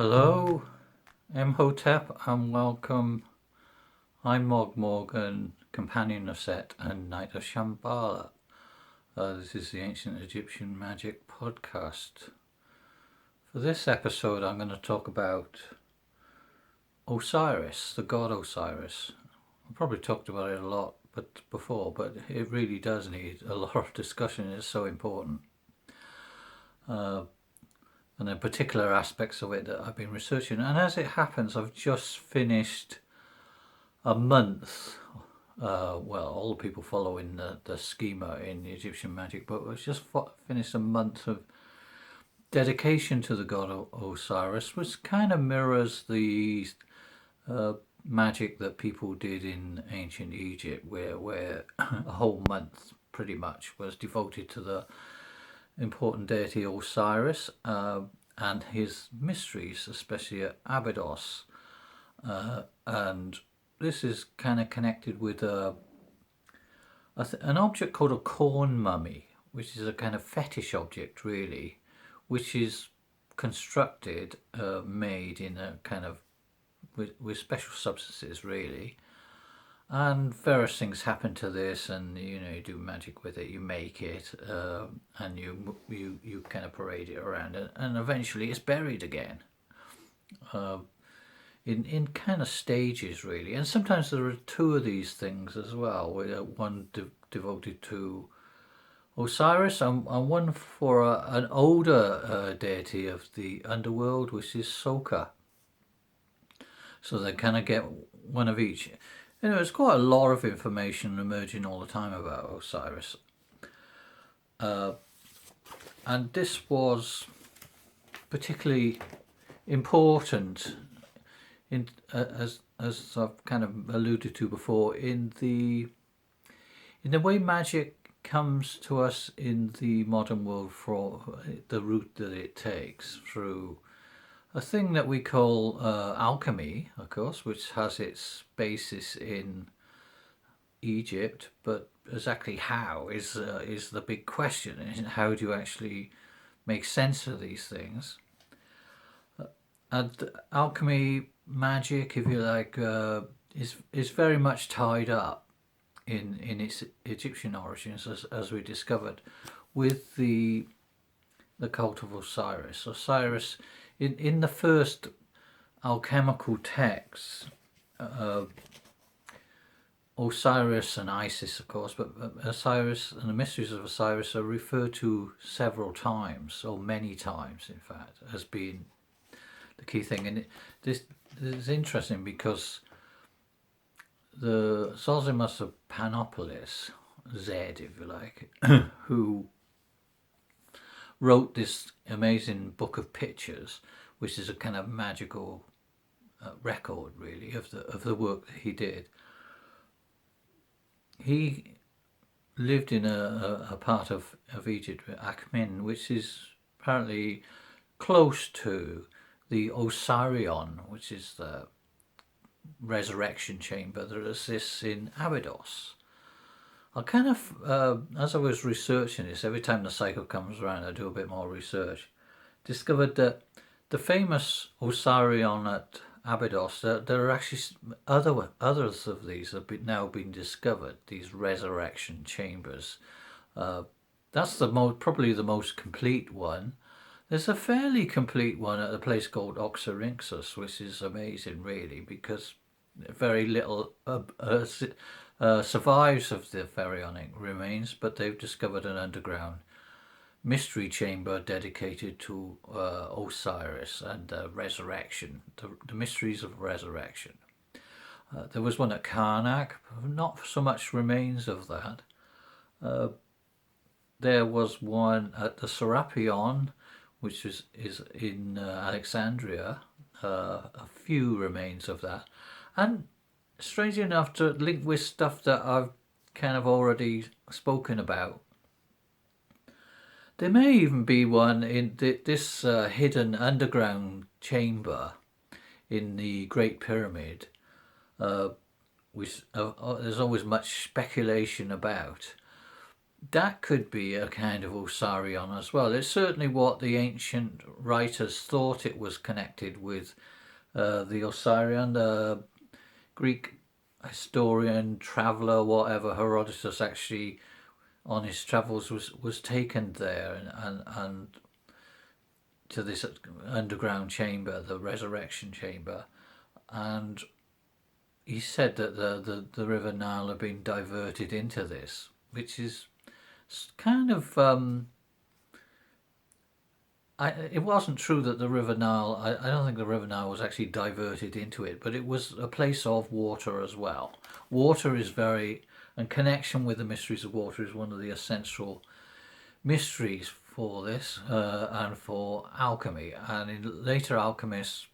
Hello, Imhotep, and welcome. I'm Mog Morgan, companion of Set and Knight of Shambhala. This is the Ancient Egyptian Magic podcast. For this episode, I'm going to talk about Osiris, the god Osiris. I've probably talked about it a lot before, but it really does need a lot of discussion. It's so important. And the particular aspects of it that I've been researching. And as it happens, I've just finished a month. All the people following the schema in the Egyptian magic, but I've just finished a month of dedication to the god Osiris, which kind of mirrors the magic that people did in ancient Egypt, where a whole month pretty much was devoted to the important deity Osiris and his mysteries, especially at Abydos. And this is kind of connected with an object called a corn mummy, which is a kind of fetish object, really, which is constructed, made in a kind of with special substances, really. And various things happen to this, and you do magic with it. You make it, and you kind of parade it around, and eventually it's buried again, in kind of stages, really. And sometimes there are two of these things as well. One devoted to Osiris, and one for an older deity of the underworld, which is Soka. So they kind of get one of each. There's quite a lot of information emerging all the time about Osiris. And this was particularly important, as I've kind of alluded to before, in the way magic comes to us in the modern world, for the route that it takes through a thing that we call alchemy, of course, which has its basis in Egypt, but exactly how is the big question. And how do you actually make sense of these things? And alchemy, magic, if you like, is very much tied up in its Egyptian origins, as we discovered, with the cult of Osiris. Osiris, in the first alchemical texts, Osiris and Isis, of course, but Osiris and the mysteries of Osiris are referred to several times, or many times, in fact, as being the key thing. And this is interesting because the Zosimus of Panopolis, Zed, if you like, who wrote this amazing book of pictures, which is a kind of magical record, really, of the work that he did. He lived in a part of Egypt, Akhmin, which is apparently close to the Osireion, which is the resurrection chamber that exists in Abydos. I kind of, as I was researching this, every time the cycle comes around, I do a bit more research, discovered that the famous Osireion at Abydos, there are actually others of these have now been discovered, these resurrection chambers. That's probably the most complete one. There's a fairly complete one at a place called Osireions, which is amazing, really, because very little survives of the pharaonic remains, but they've discovered an underground mystery chamber dedicated to Osiris and resurrection, the mysteries of resurrection. There was one at Karnak, not so much remains of that. There was one at the Serapion, which is in Alexandria, a few remains of that. And strangely enough, to link with stuff that I've kind of already spoken about, there may even be one in this hidden underground chamber in the Great Pyramid, which there's always much speculation about. that could be a kind of Osirion as well. It's certainly what the ancient writers thought it was connected with. The Osirion, the Greek historian, traveller, whatever, Herodotus actually on his travels was taken there and to this underground chamber, the resurrection chamber, and he said that the River Nile had been diverted into this, which is kind of it wasn't true that the River Nile. I don't think the River Nile was actually diverted into it, but it was a place of water as well. Water is very, and connection with the mysteries of water is one of the essential mysteries for this and for alchemy. And in later alchemists,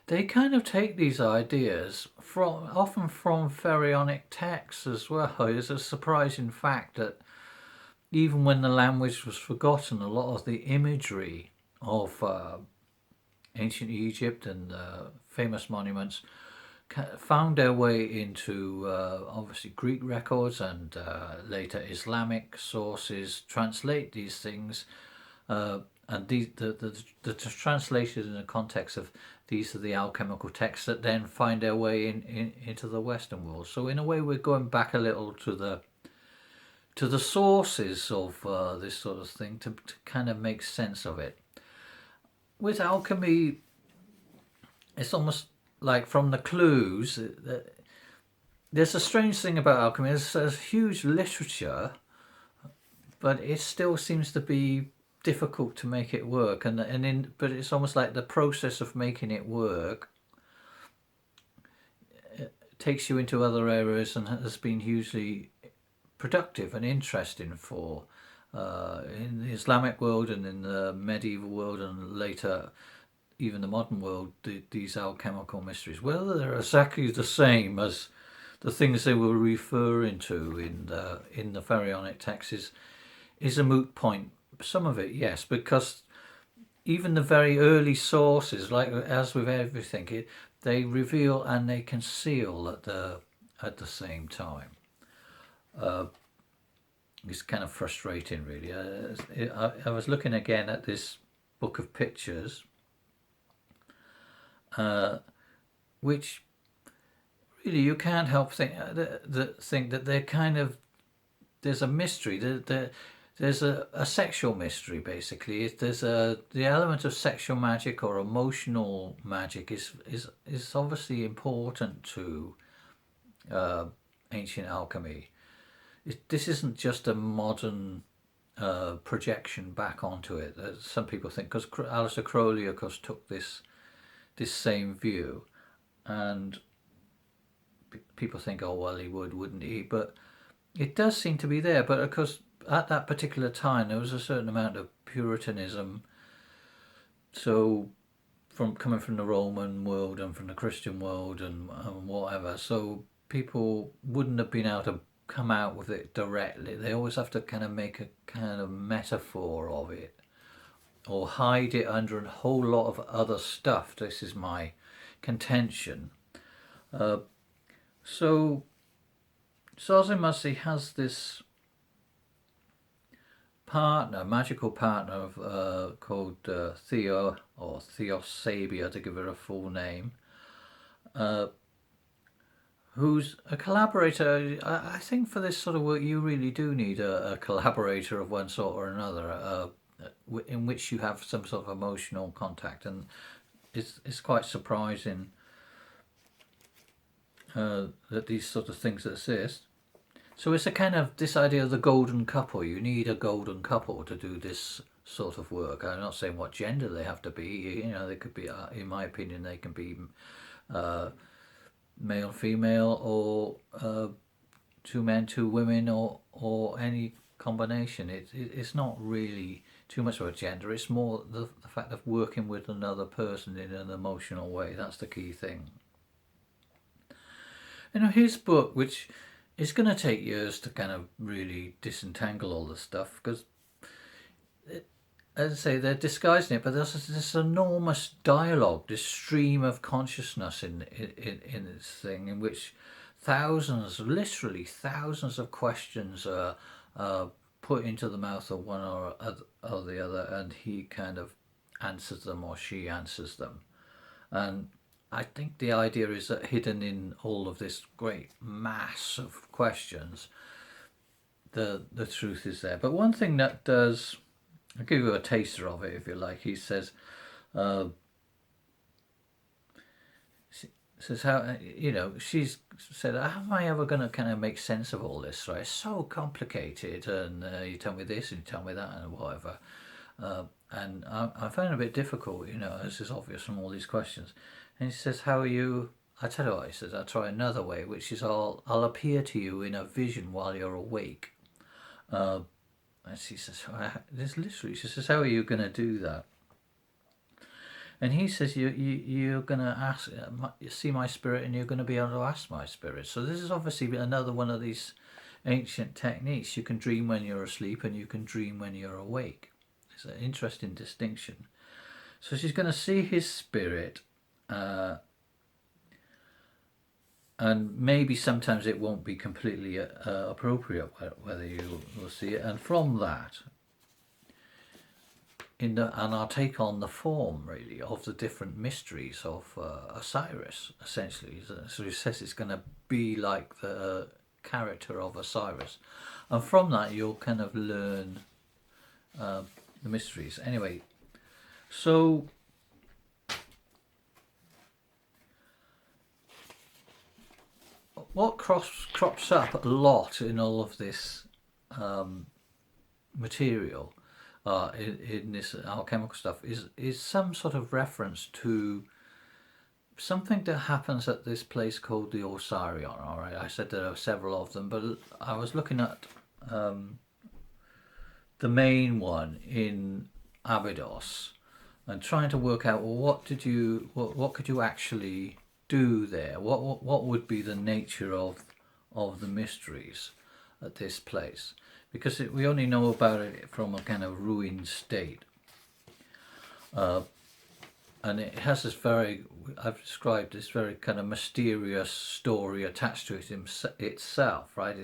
they kind of take these ideas from often from pharaonic texts as well. It's a surprising fact that even when the language was forgotten, a lot of the imagery of ancient Egypt and famous monuments found their way into obviously Greek records and later Islamic sources translate these things. And the translated in the context of these are the alchemical texts that then find their way into the Western world. So in a way, we're going back a little to the sources of this sort of thing to kind of make sense of it. With alchemy, it's almost like from the clues. There's a strange thing about alchemy. There's huge literature, but it still seems to be difficult to make it work. But it's almost like the process of making it work takes you into other areas and has been hugely productive and interesting for in the Islamic world and in the medieval world and later even the modern world, these alchemical mysteries. Whether they're exactly the same as the things they were referring to in the pharaonic texts is a moot point. Some of it, yes, because even the very early sources, like as with everything, they reveal and they conceal at the same time. It's kind of frustrating, really. I was looking again at this book of pictures, which really you can't help think that they're kind of there's a mystery. There's a sexual mystery basically. There's the element of sexual magic or emotional magic is obviously important to ancient alchemy. This isn't just a modern projection back onto it. Some people think because Aleister Crowley, of course, took this same view, and people think, oh well, he wouldn't he? But it does seem to be there. But of course, at that particular time, there was a certain amount of Puritanism. So, coming from the Roman world and from the Christian world and whatever, so people wouldn't have been able to come out with it directly. They always have to kind of make a kind of metaphor of it or hide it under a whole lot of other stuff. This is my contention. So Zosimus has this partner, magical partner called Theo or Theosabia to give her a full name, who's a collaborator. I think for this sort of work you really do need a collaborator of one sort or another, in which you have some sort of emotional contact, and it's quite surprising that these sort of things exist. So it's a kind of this idea of the golden couple. You need a golden couple to do this sort of work. I'm not saying what gender they have to be. They could be, in my opinion, they can be male, female, or two men, two women, or any combination. It's not really too much of a gender. It's more the fact of working with another person in an emotional way. That's the key thing. His book, which is going to take years to kind of really disentangle all this stuff, because, as I say, they're disguising it, but there's this enormous dialogue, this stream of consciousness in this thing, in which literally thousands of questions are put into the mouth of one or the other, and he kind of answers them or she answers them. And I think the idea is that hidden in all of this great mass of questions, the truth is there. But one thing that does, I'll give you a taster of it if you like. He says, uh, says how she's said, how am I ever going to kind of make sense of all this? Right, it's so complicated, and you tell me this and you tell me that and whatever. And I find it a bit difficult, as is obvious from all these questions. And he says, how are you? I tell you what, he says, I'll try another way, which is I'll appear to you in a vision while you're awake. And she says, this literally, she says, how are you going to do that? And he says, you're going to ask, see my spirit, and you're going to be able to ask my spirit. So this is obviously another one of these ancient techniques. You can dream when you're asleep, and you can dream when you're awake. It's an interesting distinction. So she's going to see his spirit, and maybe sometimes it won't be completely appropriate whether you will see it. And from that, and I'll take on the form really of the different mysteries of Osiris, essentially. So he says it's going to be like the character of Osiris, and from that you'll kind of learn the mysteries. Anyway, so what crops up a lot in all of this material, in this alchemical stuff, is some sort of reference to something that happens at this place called the Osirion. All right, I said there are several of them, but I was looking at the main one in Abydos and trying to work out, well, what could you actually do there? What would be the nature of the mysteries at this place? Because we only know about it from a kind of ruined state, and it has this I've described this very kind of mysterious story attached to it itself. Right?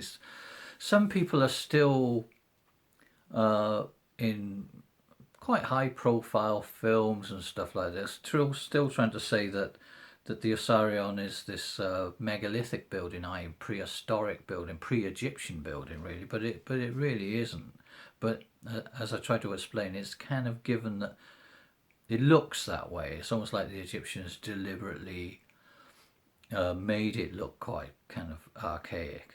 Some people are still in quite high-profile films and stuff like this, still trying to say that the Osireion is this megalithic building, i.e. prehistoric building, pre-Egyptian building, really, but it really isn't. But as I try to explain, it's kind of given that it looks that way. It's almost like the Egyptians deliberately made it look quite kind of archaic.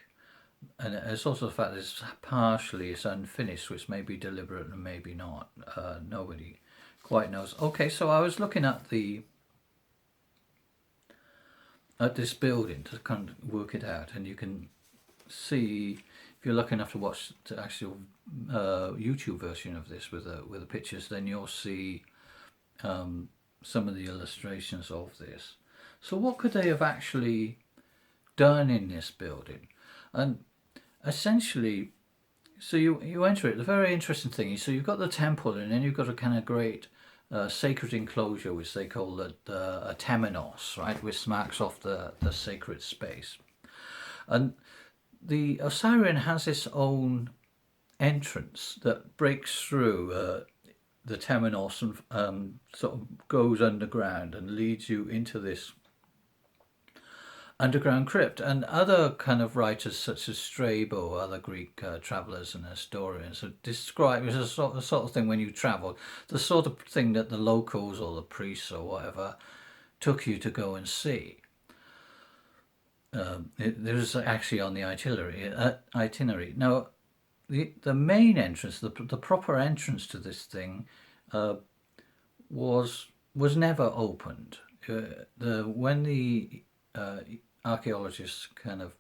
And it's also the fact that it's unfinished, which may be deliberate and maybe not. Nobody quite knows. Okay, so I was looking at this building to kind of work it out, and you can see, if you're lucky enough to watch the actual YouTube version of this with the pictures, then you'll see some of the illustrations of this. So what could they have actually done in this building? And essentially, so you enter it. The very interesting thing is, so you've got the temple, and then you've got a kind of great sacred enclosure, which they call a temenos, right, which marks off the sacred space. And the Osirian has its own entrance that breaks through the temenos and sort of goes underground and leads you into this underground crypt. And other kind of writers such as Strabo, other Greek travellers and historians, have described it as the sort of thing when you travel, the sort of thing that the locals or the priests or whatever took you to go and see. It was actually on the itinerary. Now, the main entrance, the proper entrance to this thing, was never opened. When the archaeologists kind of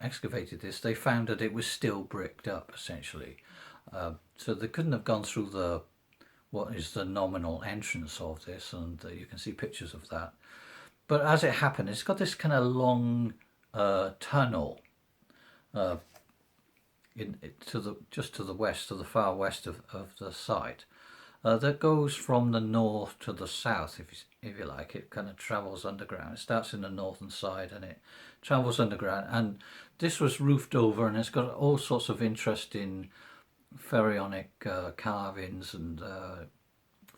excavated this, they found that it was still bricked up, essentially. So they couldn't have gone through what is the nominal entrance of this, and you can see pictures of that. But as it happened, it's got this kind of long tunnel just to the west, to the far west of the site, that goes from the north to the south, if you like. It kind of travels underground. It starts in the northern side and it travels underground. And this was roofed over, and it's got all sorts of interesting pharaonic carvings and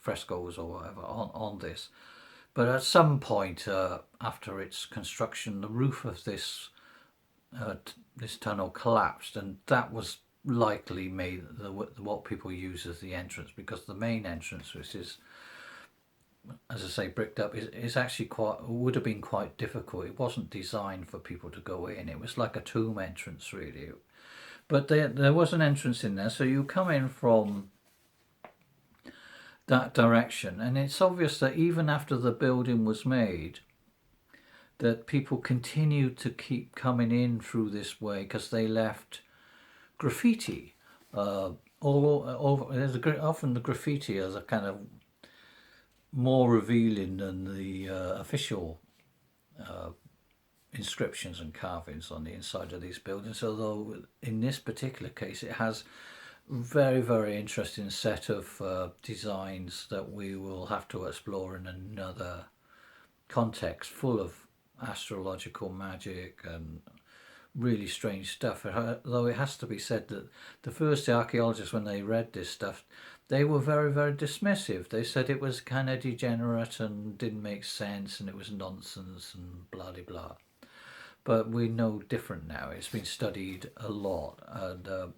frescoes or whatever on this. But at some point after its construction, the roof of this tunnel collapsed, and that was likely made what people use as the entrance, because the main entrance, which is, as I say, bricked up, is actually would have been quite difficult. It wasn't designed for people to go in. It was like a tomb entrance, really. But there was an entrance in there, so you come in from that direction, and it's obvious that even after the building was made, that people continued to keep coming in through this way because they left graffiti all over. There's often the graffiti is a kind of more revealing than the official inscriptions and carvings on the inside of these buildings, although in this particular case it has very, very interesting set of designs that we will have to explore in another context, full of astrological magic and really strange stuff. Though it has to be said that the first archaeologists, when they read this stuff, they were very, very dismissive. They said it was kind of degenerate and didn't make sense and it was nonsense and blah de blah. But we know different now. It's been studied a lot and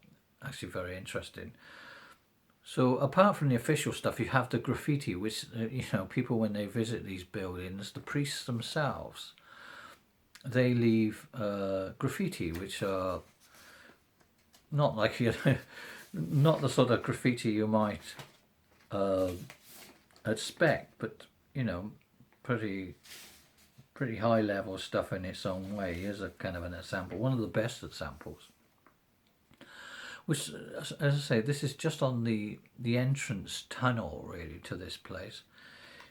actually very interesting. So apart from the official stuff, you have the graffiti, which people, when they visit these buildings, the priests themselves, they leave graffiti, which are not like not the sort of graffiti you might expect, but pretty high level stuff in its own way. Here's a kind of an example, one of the best examples. Which, as I say, this is just on the entrance tunnel, really, to this place.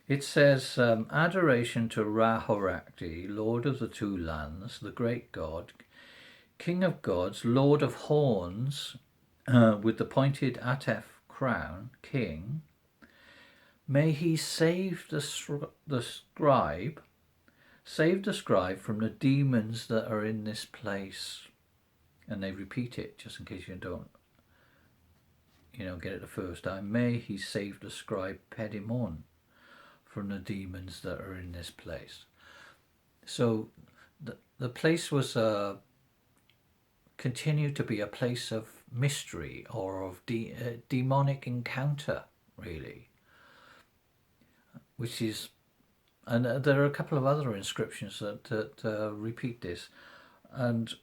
It says, adoration to Ra-Horakhti, Lord of the Two Lands, the great god, King of gods, Lord of horns, with the pointed Atef crown, king. May he save the scribe from the demons that are in this place. And they repeat it just in case you don't get it the first time. May he save the scribe Pedimon from the demons that are in this place. So the place was continued to be a place of mystery or of demonic encounter, really. Which is, and there are a couple of other inscriptions that repeat this, and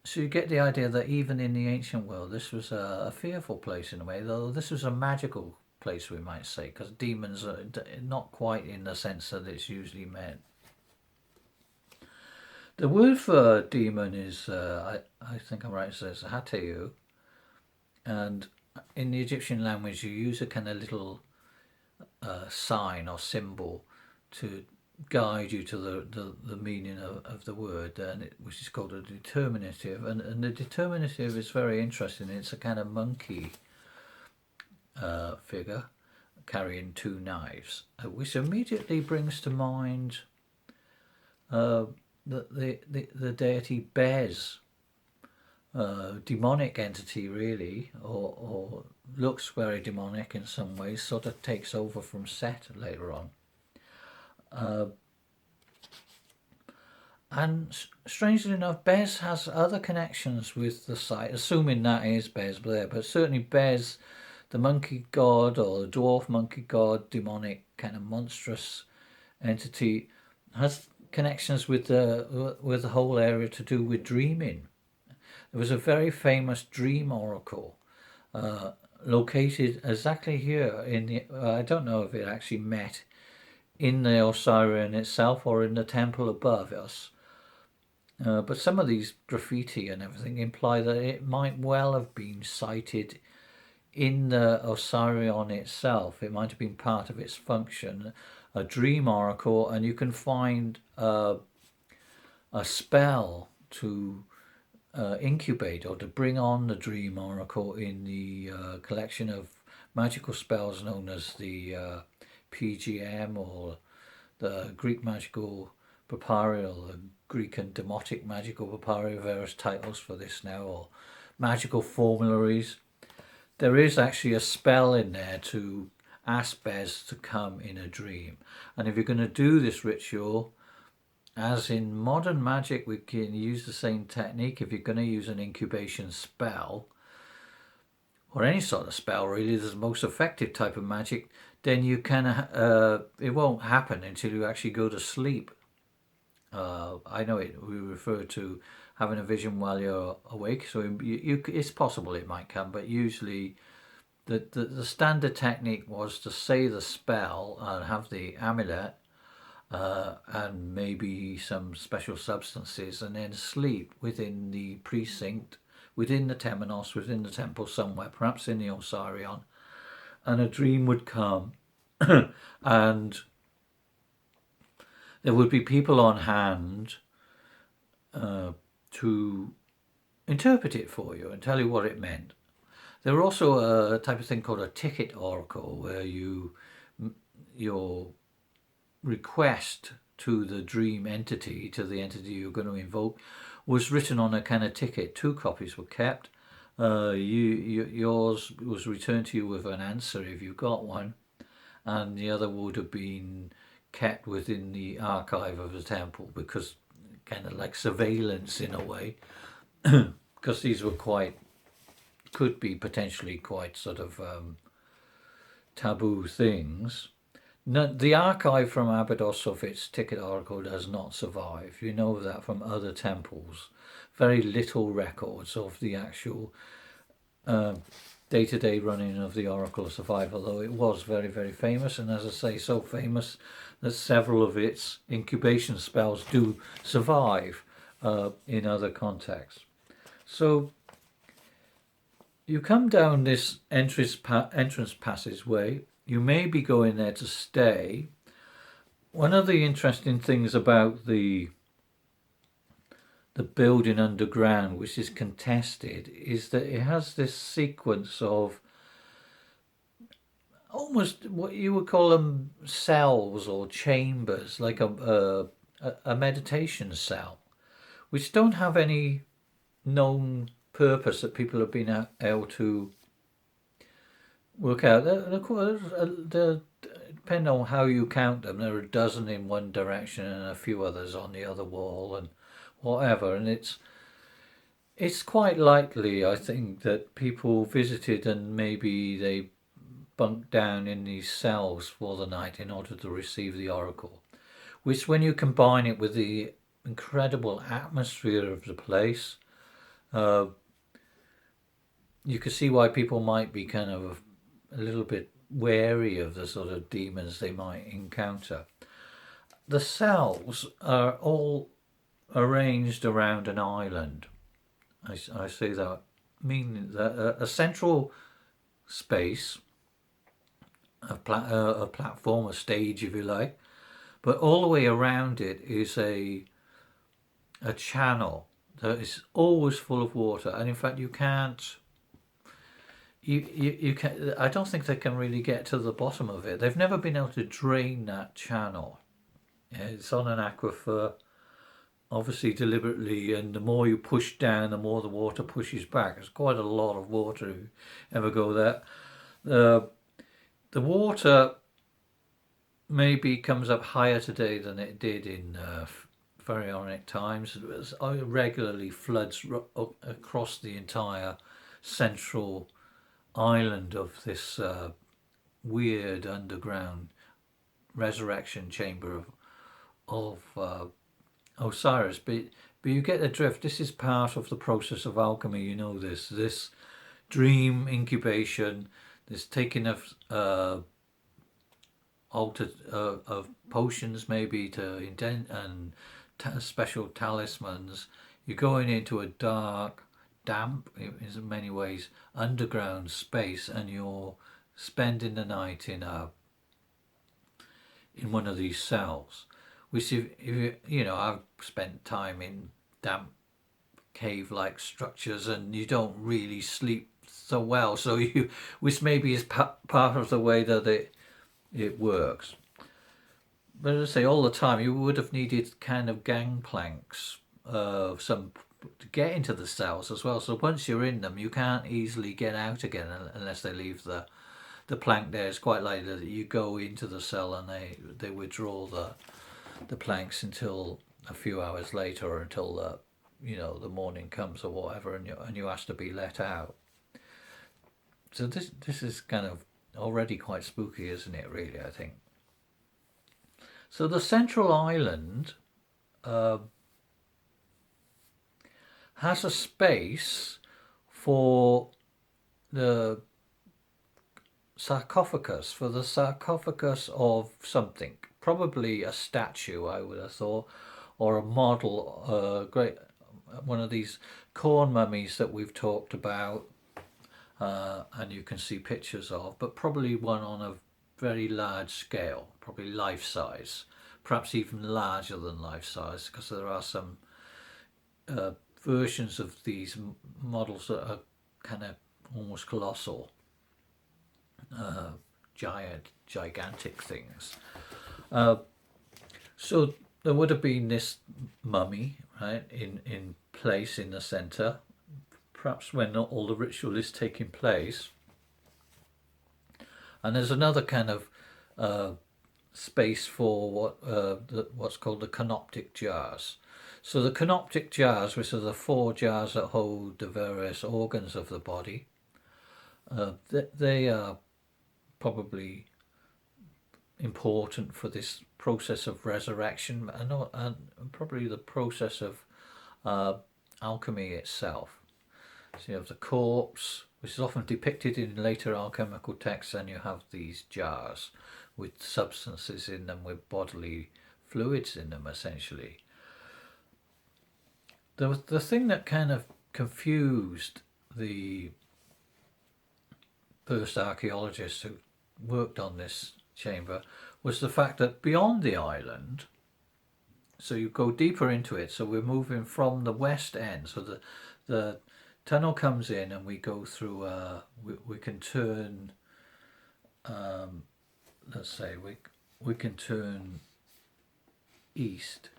so you get the idea that even in the ancient world, this was a fearful place in a way, though this was a magical place, we might say, because demons are not quite in the sense that it's usually meant. The word for demon is, I think I'm right, it says Hateu, and in the Egyptian language you use a kind of little sign or symbol to guide you to the meaning of the word, which is called a determinative, and the determinative is very interesting. It's a kind of monkey figure carrying two knives, which immediately brings to mind the deity Bez, demonic entity, really, or looks very demonic in some ways, sort of takes over from Set later on. And strangely enough, Bez has other connections with the site, assuming that is Bez there, but certainly Bez, the monkey god or the dwarf monkey god, demonic kind of monstrous entity, has connections with the whole area to do with dreaming. There was a very famous dream oracle located exactly here I don't know if it actually met in the Osirion itself or in the temple above us. But some of these graffiti and everything imply that it might well have been sited in the Osirion itself. It might have been part of its function, a dream oracle, and you can find a spell to incubate or to bring on the dream oracle in the collection of magical spells known as the PGM, or the Greek magical papyri, or the Greek and Demotic magical papyri, various titles for this now, or magical formularies. there is actually a spell in there to ask bears to come in a dream. And if you're going to do this ritual, as in modern magic, we can use the same technique. If you're going to use an incubation spell, or any sort of spell really, the most effective type of magic, then you can, it won't happen until you actually go to sleep. I know we refer to having a vision while you're awake, so it's possible it might come, but usually the standard technique was to say the spell and have the amulet and maybe some special substances, and then sleep within the precinct, within the temenos, within the temple somewhere, perhaps in the Osireion, and a dream would come and there would be people on hand to interpret it for you and tell you what it meant. There were also a type of thing called a ticket oracle, where your request to the dream entity, to the entity you're going to invoke, was written on a kind of ticket. 2 copies were kept. Yours was returned to you with an answer if you got one, and the other would have been kept within the archive of the temple, because kind of like surveillance in a way, because these were could be potentially quite sort of taboo things. No, the archive from Abydos of its ticket oracle does not survive. You know that from other temples. Very little records of the actual day-to-day running of the oracle survive, although it was very, very famous, and as I say, so famous that several of its incubation spells do survive in other contexts. So you come down this entrance passageway. You may be going there to stay. One of the interesting things about the building underground, which is contested, is that it has this sequence of almost what you would call them cells or chambers, like a meditation cell, which don't have any known purpose that people have been able to work out. Depending on how you count them, there are a dozen in one direction and a few others on the other wall and whatever. And it's quite likely, I think, that people visited and maybe they bunked down in these cells for the night in order to receive the oracle, which, when you combine it with the incredible atmosphere of the place, you can see why people might be kind of a little bit wary of the sort of demons they might encounter. The cells are all arranged around an island. I say that, meaning that a central space, a platform, a stage, if you like, but all the way around it is a channel that is always full of water, and in fact you can't. You can. I don't think they can really get to the bottom of it. They've never been able to drain that channel. It's on an aquifer, obviously deliberately, and the more you push down, the more the water pushes back. There's quite a lot of water if you ever go there. The water maybe comes up higher today than it did in pharaonic times. It regularly floods across the entire central island of this weird underground resurrection chamber of Osiris. But you get the drift. This is part of the process of alchemy. You know this dream incubation, this taking of altered of potions maybe to indent and special talismans. You're going into a dark, damp, in many ways, underground space, and you're spending the night in one of these cells. Which, if you know, I've spent time in damp cave-like structures, and you don't really sleep so well. So which maybe is part of the way that it works. But as I say, all the time you would have needed kind of gangplanks, some to get into the cells as well. So once you're in them, you can't easily get out again unless they leave the plank there. It's quite likely that you go into the cell and they withdraw the planks until a few hours later, or until the morning comes or whatever, and you ask to be let out. So this is kind of already quite spooky, isn't it? Really, I think. So the central island has a space for the sarcophagus, of something, probably a statue, I would have thought, or a model, one of these corn mummies that we've talked about, and you can see pictures of, but probably one on a very large scale, probably life size, perhaps even larger than life size, because there are some versions of these models that are kind of almost colossal, gigantic things. So there would have been this mummy, right, in place in the centre, perhaps when not all the ritual is taking place. And there's another kind of space for what's called the canoptic jars. So the canoptic jars, which are the 4 jars that hold the various organs of the body, they are probably important for this process of resurrection, and probably the process of alchemy itself. So you have the corpse, which is often depicted in later alchemical texts, and you have these jars with substances in them, with bodily fluids in them, essentially. The thing that kind of confused the first archaeologists who worked on this chamber was the fact that beyond the island, so you go deeper into it, so we're moving from the west end, so the tunnel comes in and we go through, we can turn, let's say we can turn east,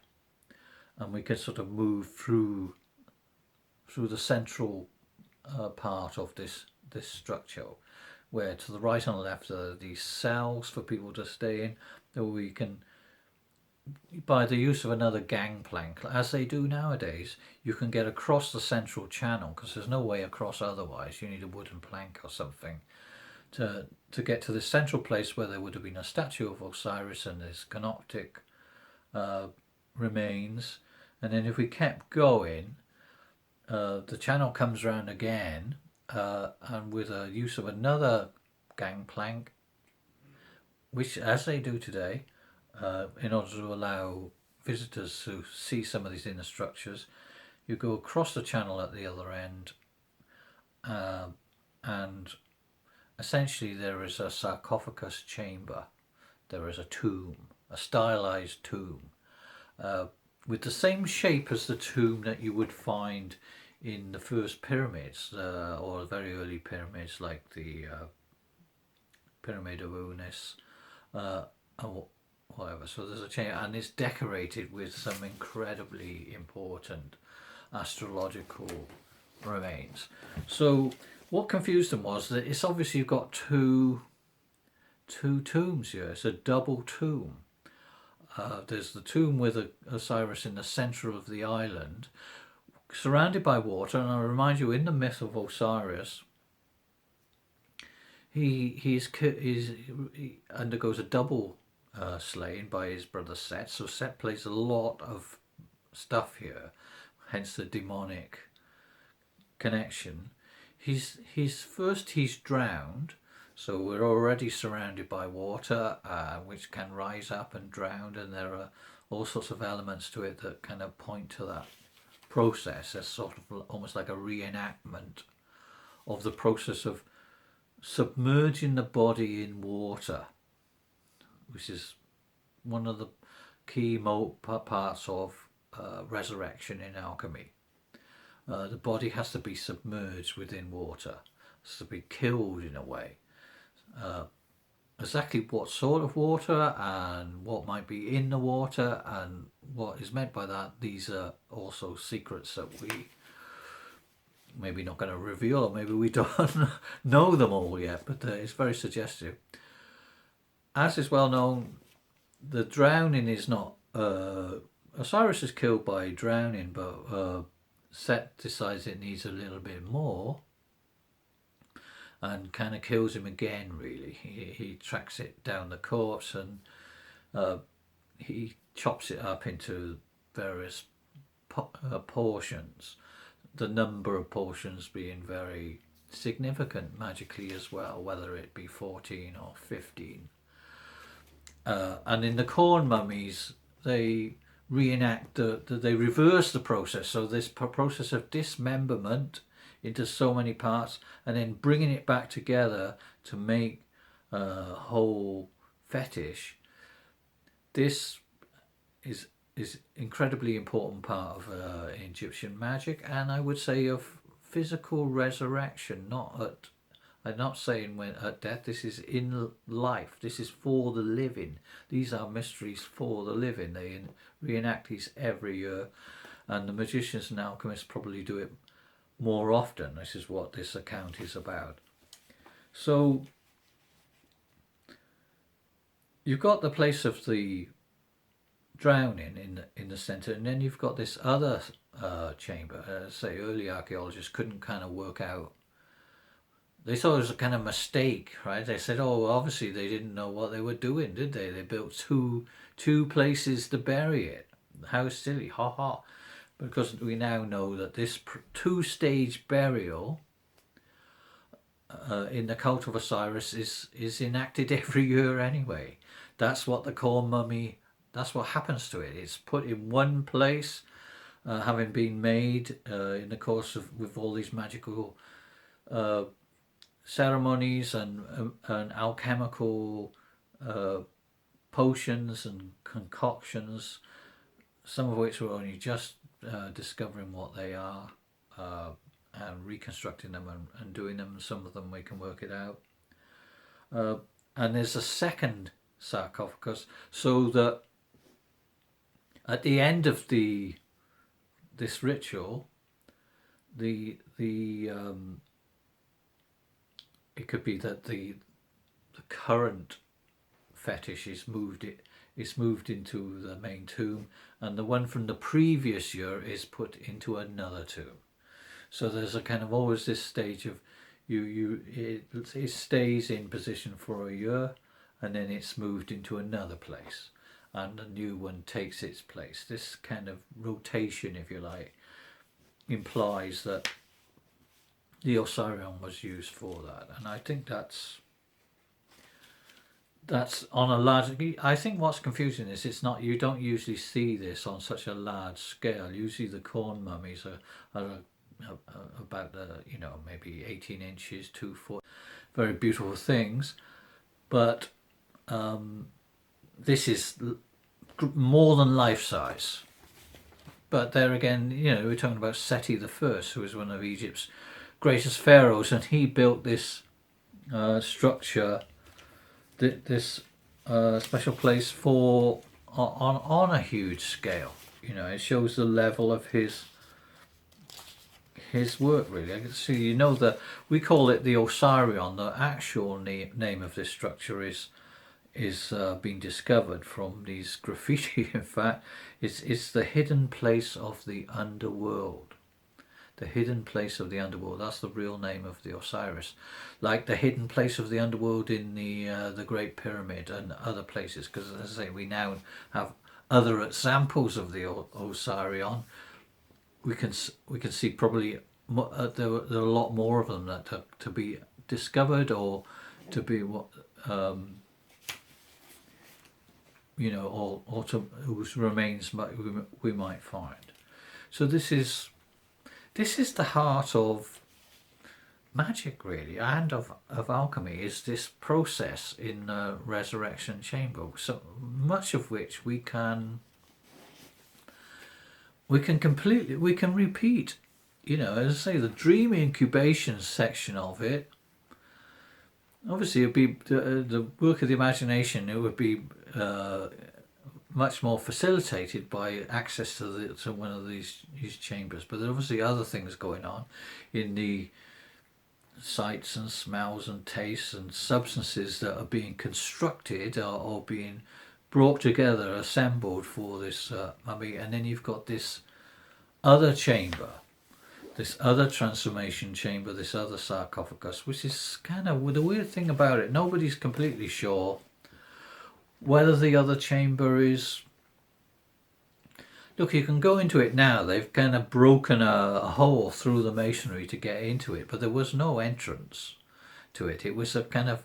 and we can sort of move through the central part of this structure, where to the right and left are these cells for people to stay in, that we can, by the use of another gangplank, as they do nowadays, you can get across the central channel, because there's no way across otherwise. You need a wooden plank or something to get to the central place where there would have been a statue of Osiris and this canoptic remains. And then if we kept going, the channel comes round again, and with the use of another gangplank, which, as they do today, in order to allow visitors to see some of these inner structures, you go across the channel at the other end, and essentially there is a sarcophagus chamber. There is a tomb, a stylized tomb, with the same shape as the tomb that you would find in the first pyramids, or very early pyramids like the Pyramid of Unis, or whatever. So there's a chain, and it's decorated with some incredibly important astrological remains. So what confused them was that it's obviously you've got two tombs here. It's a double tomb. There's the tomb with Osiris in the centre of the island, surrounded by water. And I remind you, in the myth of Osiris, he undergoes a double slaying by his brother Set. So Set plays a lot of stuff here, hence the demonic connection. He's drowned, so we're already surrounded by water, which can rise up and drown, and there are all sorts of elements to it that kind of point to that process as sort of almost like a reenactment of the process of submerging the body in water, which is one of the key parts of resurrection in alchemy. The body has to be submerged within water, has to be killed in a way. Exactly what sort of water and what might be in the water and what is meant by that, these are also secrets that maybe not going to reveal, or maybe we don't know them all yet, but it's very suggestive. As is well known, the drowning is not. Osiris is killed by drowning, but Set decides it needs a little bit more and kind of kills him again, really. He tracks it down the corpse and he chops it up into various portions, the number of portions being very significant magically as well, whether it be 14 or 15. And in the corn mummies, they reenact they reverse the process. So this process of dismemberment into so many parts, and then bringing it back together to make a whole fetish. This is incredibly important part of Egyptian magic, and I would say of physical resurrection. I'm not saying when at death. This is in life. This is for the living. These are mysteries for the living. They reenact these every year, and the magicians and alchemists probably do it more often. This is what this account is about. So you've got the place of the drowning in the centre, and then you've got this other chamber. Say early archaeologists couldn't kind of work out. They thought it was a kind of mistake, right? They said, oh, obviously they didn't know what they were doing, did they? They built two places to bury it. How silly, ha ha. Because we now know that this two-stage burial in the cult of Osiris is enacted every year anyway. That's what the corn mummy, that's what happens to it. It's put in one place, having been made in the course of, with all these magical ceremonies and alchemical potions and concoctions, some of which we're only just discovering what they are and reconstructing them and doing them. Some of them we can work it out. And there's a second sarcophagus, so that at the end of this ritual, the it could be that the current fetish is moved into the main tomb, and the one from the previous year is put into another tomb. So there's a kind of always this stage of it stays in position for a year, and then it's moved into another place, and a new one takes its place. This kind of rotation, if you like, implies that the Osireion was used for that, and I think that's on a large. I think what's confusing is it's not. You don't usually see this on such a large scale. Usually the corn mummies are about maybe 18 inches, 2 foot, very beautiful things, but this is more than life size. But there again, we're talking about Seti the First, who was one of Egypt's greatest pharaohs, and he built this structure, this special place for on a huge scale. It shows the level of his work, really. So that we call it the Osirion. The actual name of this structure is being discovered from these graffiti. In fact, it's the hidden place of the underworld. The hidden place of the underworld. That's the real name of the Osiris. Like the hidden place of the underworld in the Great Pyramid and other places. Because as I say, we now have other examples of the Osirion. We can see probably there are a lot more of them that to be discovered or to be or to whose remains we might find. So this is the heart of magic, really, and of alchemy, is this process in the resurrection chamber. So much of which we can repeat. As I say, the dream incubation section of it, obviously it would be the work of the imagination. It would be much more facilitated by access to one of these chambers. But there are obviously other things going on in the sights and smells and tastes and substances that are being constructed or being brought together, assembled for this mummy. And then you've got this other chamber, this other transformation chamber, this other sarcophagus, which is kind of the weird thing about it. Nobody's completely sure whether the other chamber is... Look, you can go into it now. They've kind of broken a hole through the masonry to get into it, but there was no entrance to it. It was a kind of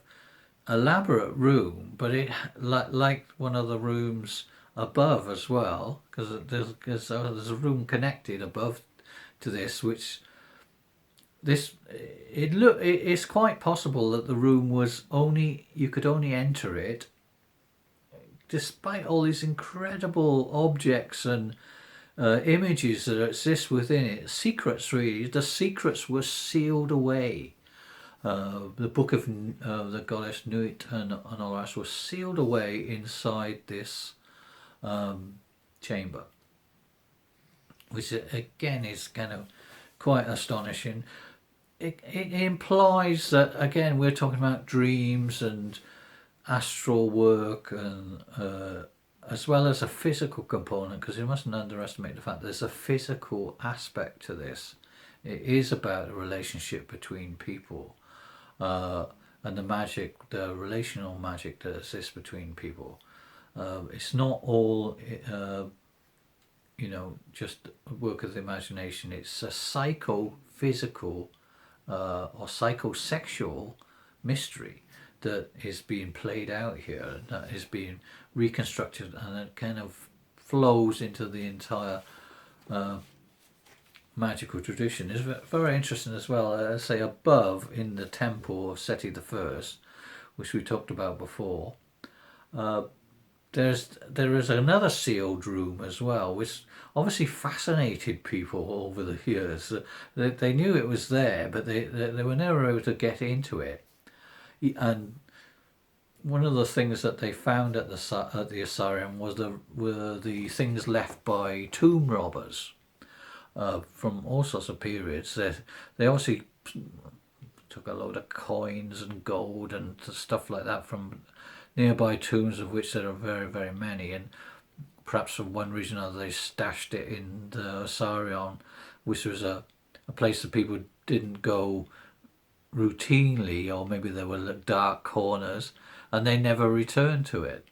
elaborate room, but it like one of the rooms above as well, because there's a room connected above to this, which it's quite possible that the room was you could only enter it, despite all these incredible objects and images that exist within it. Secrets, really. The secrets were sealed away. The book of the goddess Nuit and Osiris was sealed away inside this chamber, which again is kind of quite astonishing. It implies that, again, we're talking about dreams and astral work, and as well as a physical component, because you mustn't underestimate the fact there's a physical aspect to this. It is about a relationship between people, and the magic, the relational magic that exists between people. It's not all just work of the imagination. It's a psychophysical or psychosexual mystery that is being played out here, that is being reconstructed, and it kind of flows into the entire magical tradition. It's very interesting as well. I say above in the temple of Seti I, which we talked about before, there is another sealed room as well, which obviously fascinated people over the years. They knew it was there, but they were never able to get into it. And one of the things that they found at the Osireion were the things left by tomb robbers from all sorts of periods. They obviously took a load of coins and gold and stuff like that from nearby tombs, of which there are very, very many, and perhaps for one reason or another they stashed it in the Osireion, which was a place that people didn't go routinely, or maybe there were dark corners, and they never returned to it.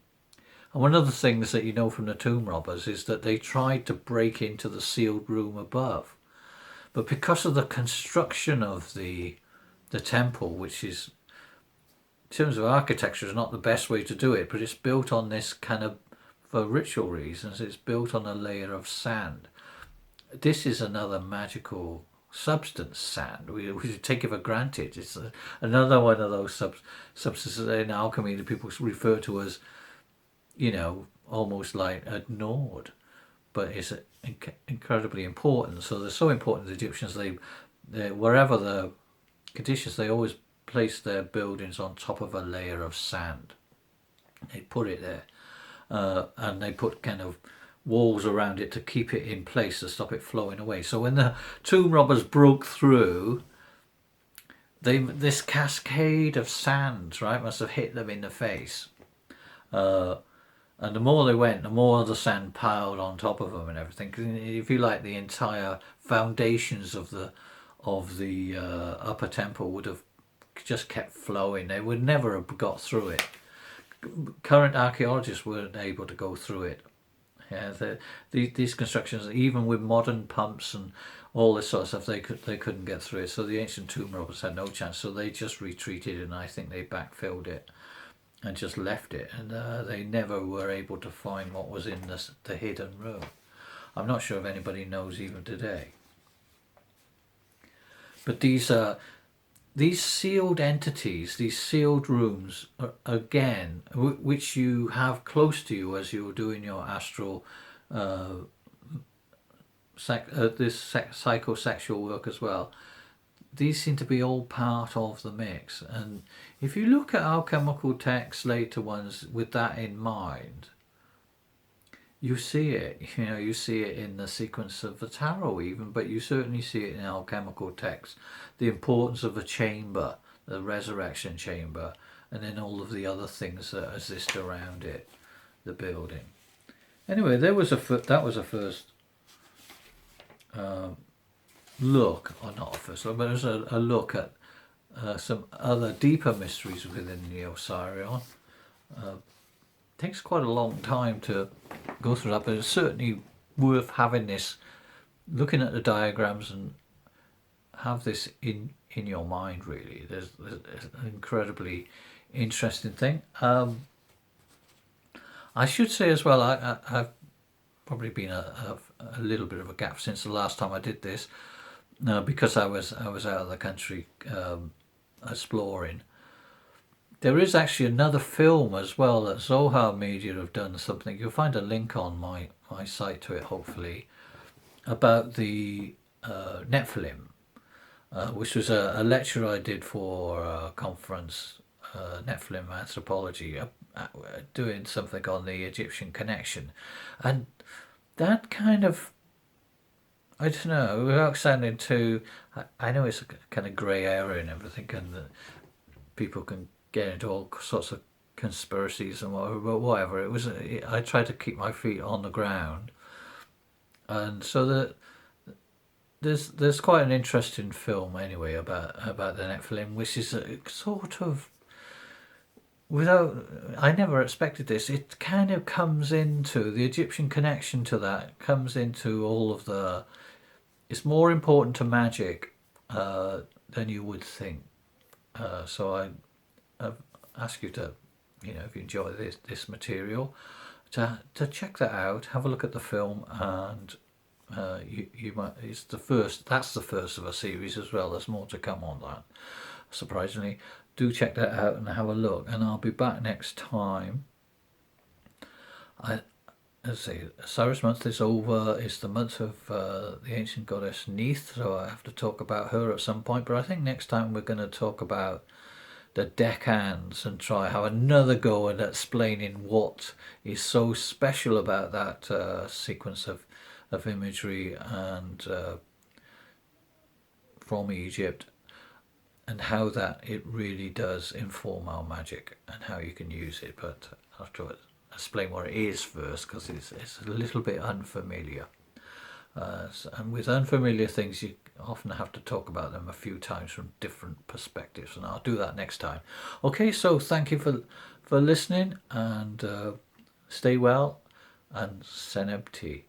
And one of the things that you know from the tomb robbers is that they tried to break into the sealed room above, but because of the construction of the temple, which is, in terms of architecture, is not the best way to do it, but it's built on this kind of, for ritual reasons, it's built on a layer of sand. This is another magical substance, sand. We take it for granted. It's another one of those substances in alchemy that people refer to as, almost like ignored, but it's incredibly important. So they're so important, the Egyptians, they wherever the conditions, they always place their buildings on top of a layer of sand. They put it there, and they put kind of walls around it to keep it in place, to stop it flowing away. So when the tomb robbers broke through, this cascade of sand, right, must have hit them in the face. And the more they went, the more the sand piled on top of them and everything. Because if you like, the entire foundations of the upper temple would have just kept flowing. They would never have got through it. Current archaeologists weren't able to go through it. Yeah, these constructions, even with modern pumps and all this sort of stuff, they couldn't get through it. So the ancient tomb robbers had no chance. So they just retreated, and I think they backfilled it and just left it. And they never were able to find what was in the hidden room. I'm not sure if anybody knows even today. But these sealed entities, these sealed rooms, again, which you have close to you as you're doing your astral, this psychosexual work as well, these seem to be all part of the mix. And if you look at alchemical texts, later ones, with that in mind, you see it. You see it in the sequence of the tarot even, but you certainly see it in alchemical texts. The importance of the chamber, the resurrection chamber, and then all of the other things that exist around it, the building. Anyway, that was a first look, or not a first look, but it was a look at some other deeper mysteries within the Osirion. Takes quite a long time to go through that, but it's certainly worth having this, looking at the diagrams and have this in your mind. Really, there's an incredibly interesting thing. I should say as well, I've probably been a little bit of a gap since the last time I did this, because I was out of the country exploring. There is actually another film as well that Zohar Media have done something. You'll find a link on my site to it, hopefully, about the Nephilim, which was a lecture I did for a conference, Nephilim Anthropology, doing something on the Egyptian connection. And that kind of, I don't know, without sounding too, I know it's a kind of grey area and everything, and people can get into all sorts of conspiracies and whatever, but whatever. I tried to keep my feet on the ground, and so that there's quite an interesting film anyway about the Nephilim, which is a sort of, without, I never expected this. It kind of comes into the Egyptian connection to that, comes into all of the. It's more important to Magick than you would think. So I ask you to, if you enjoy this material, to check that out, have a look at the film, and you might. It's the first. That's the first of a series as well. There's more to come on that. Surprisingly, do check that out and have a look. And I'll be back next time. Let's see, Osiris month is over. It's the month of the ancient goddess Neith, so I have to talk about her at some point. But I think next time we're going to talk about the decans and try have another go at explaining what is so special about that sequence of imagery and from Egypt, and how that it really does inform our magic and how you can use it. But afterwards, explain what it is first, because it's a little bit unfamiliar. And with unfamiliar things, you often have to talk about them a few times from different perspectives, and I'll do that next time. Okay, so thank you for listening, and stay well, and Seneb Tea.